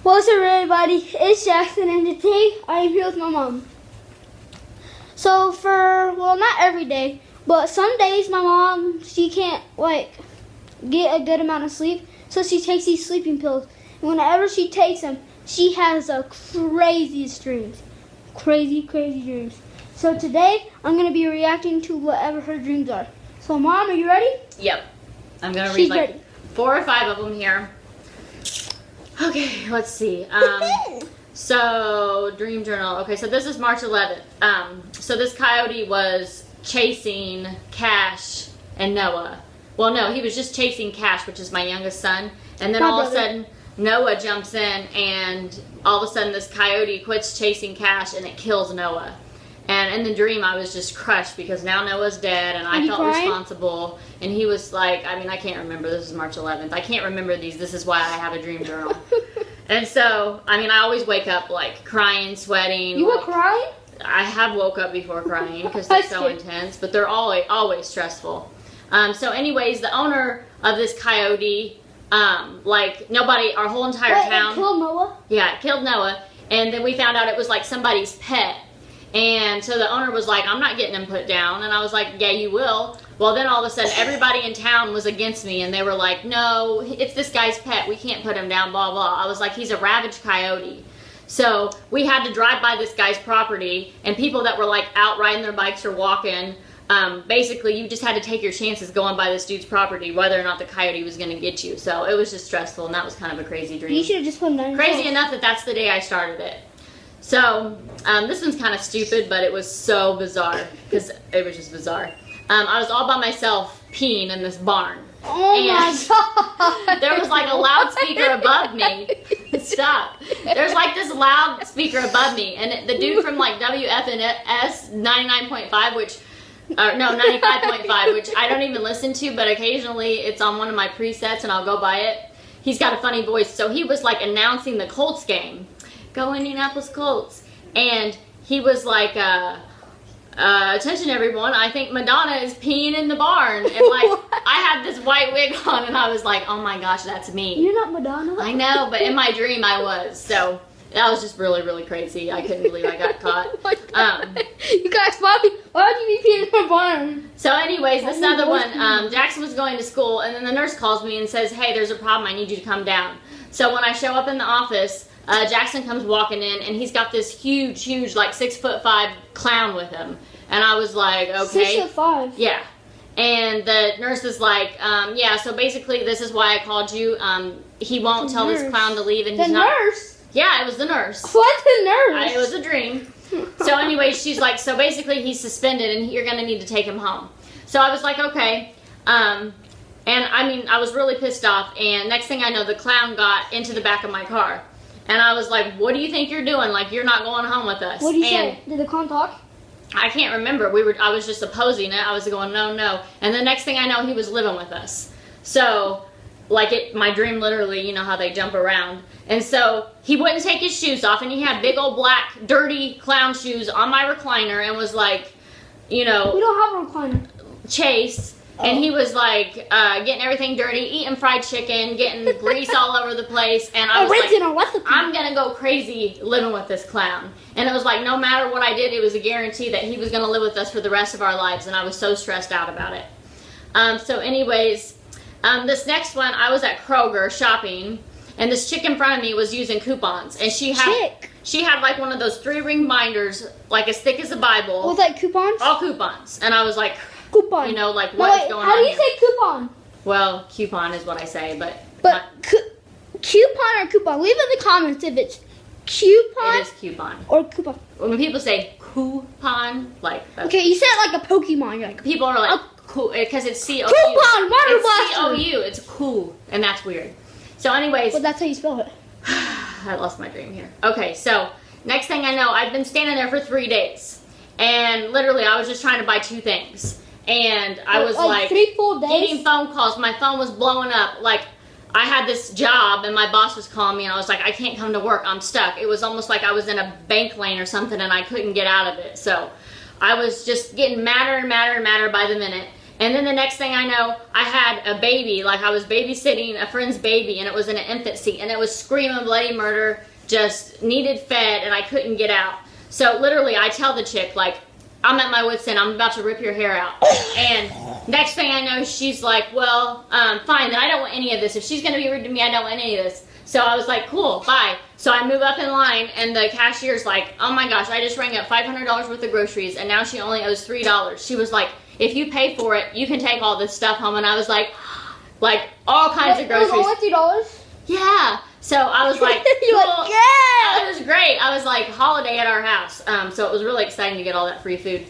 What's up, everybody? It's Jackson, and today I am here with my mom. So not every day, but some days my mom, she can't get a good amount of sleep, so she takes these sleeping pills. And whenever she takes them, she has the craziest dreams. Crazy dreams. So today, I'm going to be reacting to whatever her dreams are. So Mom, are you ready? Yep. I'm going to She's read ready. 4 or 5 of them here. Okay, let's see. So, Dream Journal. Okay, so this is March 11th. So this coyote was chasing Cash and Noah. Well, no, he was just chasing Cash, which is my youngest son. And then all of a sudden, Noah jumps in, and all of a sudden this coyote quits chasing Cash, and it kills Noah. And in the dream, I was just crushed because now Noah's dead, and I felt responsible. And he was like, I can't remember. This is March 11th. I can't remember these. This is why I have a dream journal. And so, I always wake up crying, sweating. You were crying? I have woke up before crying because they're so intense, but they're always stressful. So anyways, the owner of this coyote, nobody, our whole entire town. It killed Noah? Yeah, it killed Noah. And then we found out it was somebody's pet. And so the owner was like, I'm not getting him put down. And I was like, yeah, you will. Well, then all of a sudden, everybody in town was against me. And they were like, no, it's this guy's pet. We can't put him down, blah, blah. I was like, he's a ravaged coyote. So we had to drive by this guy's property. And people that were out riding their bikes or walking, basically, you just had to take your chances going by this dude's property, whether or not the coyote was going to get you. So it was just stressful. And that was kind of a crazy dream. You should have just put him down. Crazy enough that that's the day I started it. So, this one's kind of stupid, but it was so bizarre, because it was just bizarre. I was all by myself peeing in this barn. Oh my God. There was a loudspeaker above me. Stop. There's this loudspeaker above me, and the dude from WFNS 99.5, which, no, 95.5, which I don't even listen to, but occasionally it's on one of my presets and I'll go by it. He's got a funny voice, so he was announcing the Colts game. Go Indianapolis Colts. And he was attention everyone, I think Madonna is peeing in the barn. And I had this white wig on and I was like, oh my gosh, that's me. You're not Madonna. I know, but in my dream I was. So that was just really crazy. I couldn't believe I got caught. You guys, why would you be peeing in the barn? So anyways, this other one, Jackson was going to school and then the nurse calls me and says, hey, there's a problem, I need you to come down. So when I show up in the office, Jackson comes walking in, and he's got this huge, 6'5" clown with him. And I was like, okay. 6'5"? Yeah. And the nurse is like, yeah, so basically this is why I called you. He won't tell this clown to leave. And he's not. The nurse? Yeah, it was the nurse. What, the nurse? It was a dream. So anyway, she's like, so basically he's suspended, and you're going to need to take him home. So I was like, okay. And I was really pissed off. And next thing I know, the clown got into the back of my car. And I was like, what do you think you're doing? You're not going home with us. What did you say? Did the clown talk? I can't remember. I was just opposing it. I was going, no. And the next thing I know, he was living with us. So, my dream literally, you know how they jump around. And so, he wouldn't take his shoes off, and he had big old black, dirty clown shoes on my recliner, and was We don't have a recliner. Chase. And he was getting everything dirty, eating fried chicken, getting grease all over the place. And I was I'm going to go crazy living with this clown. And it was no matter what I did, it was a guarantee that he was going to live with us for the rest of our lives. And I was so stressed out about it. So anyways, this next one, I was at Kroger shopping. And this chick in front of me was using coupons. And she had one of those 3-ring binders, as thick as a Bible. Was that coupons? All coupons. And I was like, coupon. what is going on? How do you say coupon? Well, coupon is what I say, but coupon or coupon? Leave in the comments if it's coupon. It is coupon. Or coupon. When people say coupon, okay, you say it like a Pokemon. You're people are cool because it's C-O-U. Coupon, water blaster. It's C-O-U. It's cool, and that's weird. So, anyways. Well, that's how you spell it. I lost my dream here. Okay, so next thing I know, I've been standing there for 3 days, and literally, I was just trying to buy 2 things. And I was 3 full days? getting phone calls. My phone was blowing up. I had this job and my boss was calling me and I was like, I can't come to work. I'm stuck. It was almost like I was in a bank lane or something and I couldn't get out of it. So I was just getting madder and madder and madder by the minute. And then the next thing I know, I had a baby. Like, I was babysitting a friend's baby, and it was in an infancy, and it was screaming bloody murder, just needed fed, and I couldn't get out. So literally, I tell the chick, like, I'm at my wit's end, I'm about to rip your hair out. And next thing I know, she's like, well, fine, then I don't want any of this. If she's gonna be rude to me, I don't want any of this. So I was like, cool, bye. So I move up in line, and the cashier's like, oh my gosh, I just rang up $500 worth of groceries, and now she only owes $3. She was like, if you pay for it, you can take all this stuff home. And I was like all kinds of groceries. It was only $3? Yeah. So I was like, You're cool. like, yeah! It was great. I was like, holiday at our house. So it was really exciting to get all that free food.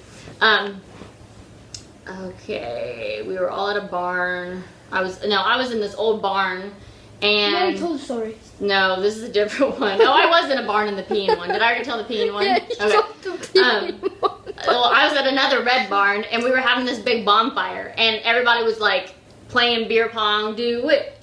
Okay, we were all at a barn. I was in this old barn, and You already told the story. no, this is a different one. No, I was in a barn in the peeing one. Did I already tell the peeing one? Yeah, you told the peeing one. Well, I was at another red barn, and we were having this big bonfire, and everybody was like playing beer pong, do it,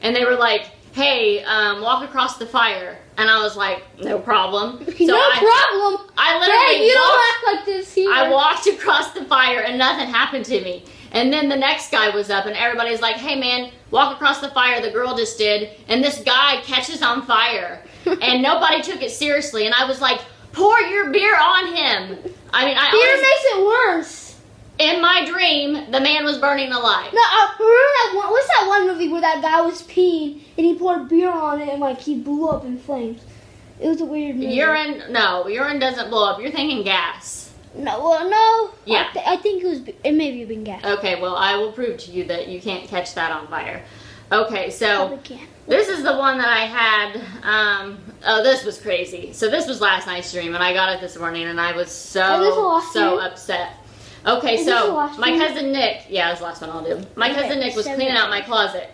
and they were like, hey, walk across the fire, and I was like, no problem. So problem. I literally Dad, you don't act like this here. I walked across the fire, and nothing happened to me. And then the next guy was up, and everybody's like, hey man, walk across the fire, the girl just did, and this guy catches on fire, and nobody took it seriously, and I was like, pour your beer on him. I mean, Beer makes it worse. in my dream, the man was burning alive. No, remember that one? What's that one movie where that guy was peeing and he poured beer on it and like he blew up in flames? It was a weird movie. Urine doesn't blow up. You're thinking gas. No, well, no. Yeah. I think it maybe been gas. Okay, well, I will prove to you that you can't catch that on fire. Okay, so Probably can. this is the one that I had. Oh, this was crazy. So this was last night's dream, and I got it this morning, and I was so upset. Okay, Is this the so last my one? cousin Nick, yeah, this is the last one I'll do. My Okay, cousin Nick was 7. cleaning out my closet,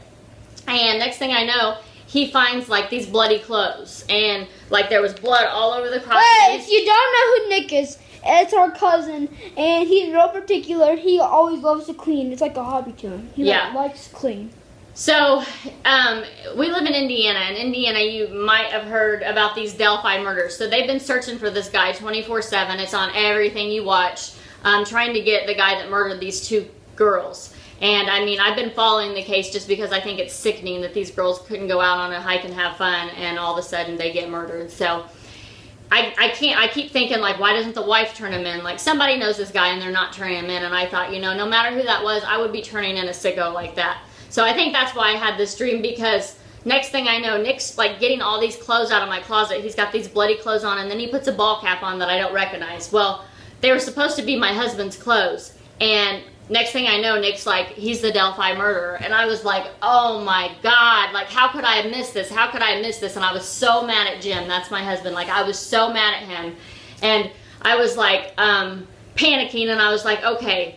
and next thing I know, he finds like these bloody clothes, and like there was blood all over the closet. Wait, if you don't know who Nick is, it's our cousin, and he's real particular. He always loves to clean. It's like a hobby to him. He likes to clean. So, we live in Indiana. In Indiana, you might have heard about these Delphi murders. So they've been searching for this guy 24/7. It's on everything you watch, trying to get the guy that murdered these 2 girls. And I mean, I've been following the case just because I think it's sickening that these girls couldn't go out on a hike and have fun, and all of a sudden they get murdered. So I keep thinking, like, why doesn't the wife turn him in? Like, somebody knows this guy and they're not turning him in. And I thought, no matter who that was, I would be turning in a sicko like that. So I think that's why I had this dream, because next thing I know, Nick's like getting all these clothes out of my closet. He's got these bloody clothes on, and then he puts a ball cap on that I don't recognize. Well, they were supposed to be my husband's clothes. And next thing I know, Nick's like, he's the Delphi murderer. And I was like, oh my God, like, how could I have missed this? How could I have missed this? And I was so mad at Jim. That's my husband. Like, I was so mad at him. And I was like panicking, and I was like, okay,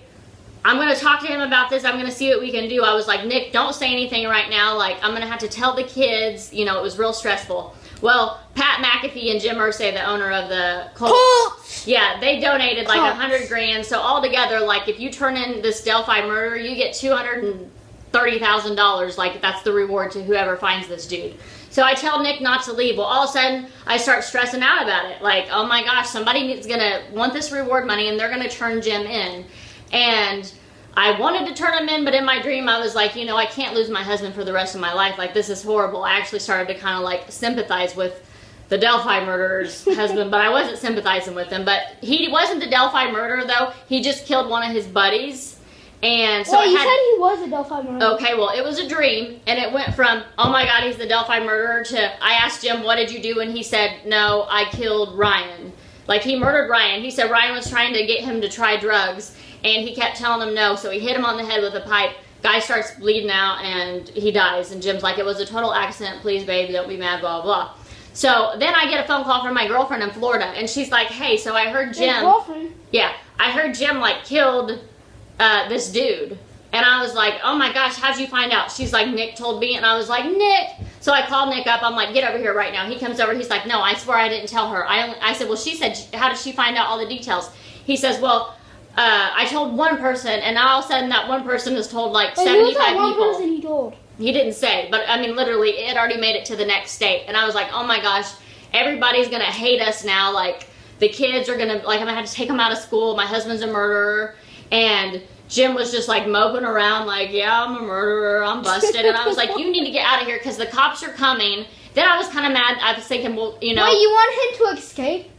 I'm going to talk to him about this. I'm going to see what we can do. I was like, Nick, don't say anything right now. Like, I'm going to have to tell the kids. It was real stressful. Well, Pat McAfee and Jim Irsay, the owner of the Colts, yeah, they donated like $100,000. So altogether, like, if you turn in this Delphi murder, you get $230,000. Like, that's the reward to whoever finds this dude. So I tell Nick not to leave. Well, all of a sudden, I start stressing out about it. Like, oh my gosh, somebody is going to want this reward money, and they're going to turn Jim in. And I wanted to turn him in, but in my dream I was like, I can't lose my husband for the rest of my life. Like, this is horrible. I actually started to kind of like sympathize with the Delphi murderer's husband, but I wasn't sympathizing with him. But he wasn't the Delphi murderer, though. He just killed one of his buddies. And so you said he was a Delphi murderer. Okay, well, it was a dream, and it went from, oh my God, he's the Delphi murderer, to I asked Jim, what did you do? And he said, no, I killed Ryan. Like, he murdered Ryan. He said Ryan was trying to get him to try drugs, and he kept telling him no, so he hit him on the head with a pipe. Guy starts bleeding out, and he dies. And Jim's like, it was a total accident. Please, baby, don't be mad, blah, blah. So then I get a phone call from my girlfriend in Florida, and she's like, hey, so I heard Jim. Your girlfriend? Yeah, I heard Jim, like, killed this dude. And I was like, oh my gosh, how'd you find out? She's like, Nick told me. And I was like, Nick. So I called Nick up. I'm like, get over here right now. He comes over. He's like, no, I swear I didn't tell her. I said, well, she said, how did she find out all the details? He says, well, I told one person, and now all of a sudden that one person has told like 75 who was that one people. Person he told? He didn't say, but I mean, literally, it already made it to the next state. And I was like, oh my gosh, everybody's gonna hate us now. Like, the kids are gonna, like, I'm gonna have to take them out of school. My husband's a murderer. And Jim was just like moping around like, yeah, I'm a murderer, I'm busted. And I was like, you need to get out of here because the cops are coming. Then I was kind of mad. I was thinking, well, you know. Wait, you want him to escape?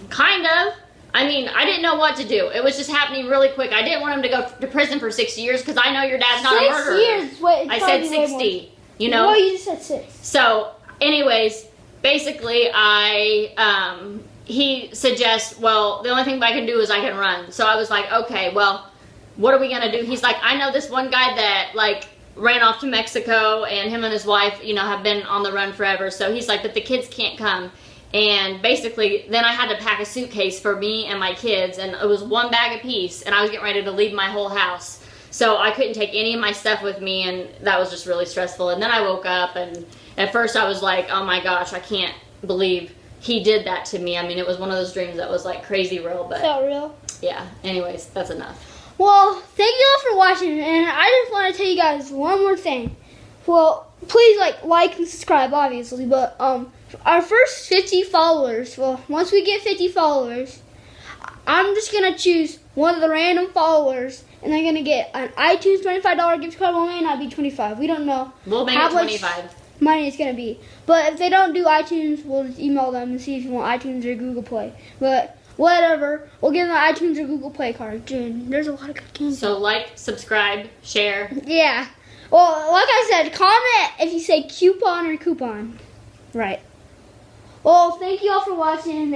Kind of. I mean, I didn't know what to do. It was just happening really quick. I didn't want him to go to prison for 6 years because I know your dad's not a murderer. 6 years? Wait, I said 60, you know. Well, you just said 6. So, anyways, basically, he suggests, well, the only thing I can do is I can run. So I was like, okay, well, what are we going to do? He's like, I know this one guy that, like, ran off to Mexico, and him and his wife, you know, have been on the run forever. So he's like, but the kids can't come. And basically, then I had to pack a suitcase for me and my kids, and it was 1 bag apiece, and I was getting ready to leave my whole house. So I couldn't take any of my stuff with me, and that was just really stressful. And then I woke up, and at first I was like, oh my gosh, I can't believe he did that to me. I mean, it was one of those dreams that was like crazy real, but Felt real. yeah, anyways, that's enough. Well, thank you all for watching, and I just want to tell you guys one more thing. Well, please like and subscribe, obviously, but our first 50 followers, well, once we get 50 followers, I'm just going to choose one of the random followers, and they're going to get an iTunes $25 gift card. Well, it may not be 25. We don't know. We'll make how it much 25. money it's going to be. But if they don't do iTunes, we'll just email them and see if you want iTunes or Google Play. But whatever, we'll give them an iTunes or Google Play card. Dude, there's a lot of good games. So like, subscribe, share. Yeah. Well, like I said, comment if you say coupon or coupon. Right. Well, thank you all for watching, and